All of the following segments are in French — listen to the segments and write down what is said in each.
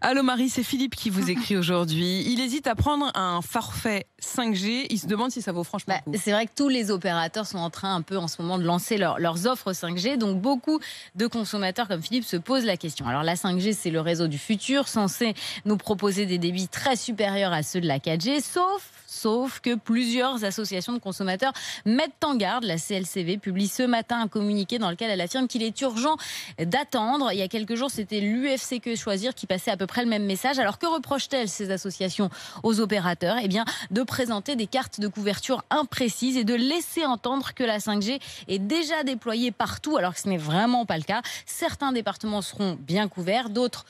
Allô Marie, c'est Philippe qui vous écrit aujourd'hui. Il hésite à prendre un forfait 5G. Il se demande si ça vaut franchement le coup. C'est vrai que tous les opérateurs sont en train un peu en ce moment de lancer leurs offres 5G. Donc beaucoup de consommateurs comme Philippe se posent la question. Alors la 5G, c'est le réseau du futur, censé nous proposer des débits très supérieurs à ceux de la 4G, sauf que plusieurs associations de consommateurs mettent en garde. La CLCV publie ce matin un communiqué dans lequel elle affirme qu'il est urgent d'attendre. Il y a quelques jours, c'était l'UFC-Que Choisir qui passait à peu près le même message. Alors que reprochent-elles, ces associations, aux opérateurs ? Eh bien, de présenter des cartes de couverture imprécises et de laisser entendre que la 5G est déjà déployée partout, alors que ce n'est vraiment pas le cas. Certains départements seront bien couverts, d'autres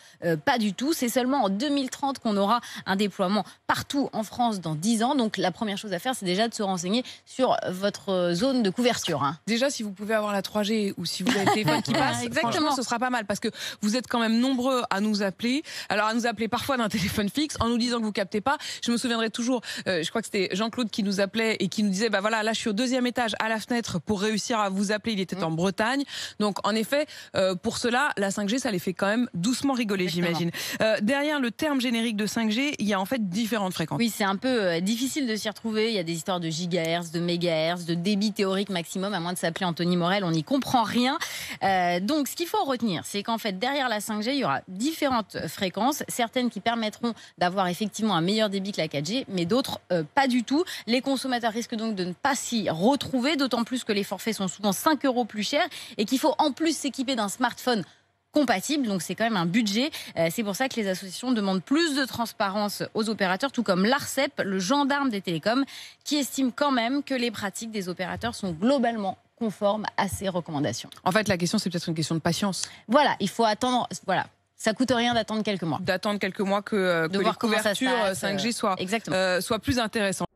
pas du tout. C'est seulement en 2030 qu'on aura un déploiement partout en France dans 10 ans. Donc la première chose à faire, c'est déjà de se renseigner sur votre zone de couverture. Déjà, si vous pouvez avoir la 3G ou si vous avez le téléphone qui passe, franchement, ce sera pas mal parce que vous êtes quand même nombreux à nous appeler. Alors à nous appeler parfois d'un téléphone fixe en nous disant que vous captez pas. Je me souviendrai toujours, je crois que c'était Jean-Claude qui nous appelait et qui nous disait, bah voilà, là je suis au 2e étage à la fenêtre pour réussir à vous appeler. Il était en Bretagne. Donc en effet, pour cela, la 5G, ça les fait quand même doucement rigoler, j'imagine. Derrière le terme générique de 5G, il y a en fait différentes fréquences. Oui, c'est un peu difficile de s'y retrouver. Il y a des histoires de gigahertz, de mégahertz, de débit théorique maximum. À moins de s'appeler Anthony Morel, on n'y comprend rien. Donc, ce qu'il faut retenir, c'est qu'en fait, derrière la 5G, il y aura différentes fréquences. Certaines qui permettront d'avoir effectivement un meilleur débit que la 4G, mais d'autres pas du tout. Les consommateurs risquent donc de ne pas s'y retrouver, d'autant plus que les forfaits sont souvent 5 € plus chers et qu'il faut en plus s'équiper d'un smartphone compatible, donc c'est quand même un budget. C'est pour ça que les associations demandent plus de transparence aux opérateurs, tout comme l'ARCEP, le gendarme des télécoms, qui estime quand même que les pratiques des opérateurs sont globalement conformes à ces recommandations. En fait, la question, c'est peut-être une question de patience. Voilà, il faut attendre. Voilà. Ça coûte rien d'attendre quelques mois. D'attendre quelques mois que les couvertures 5G soient plus intéressantes.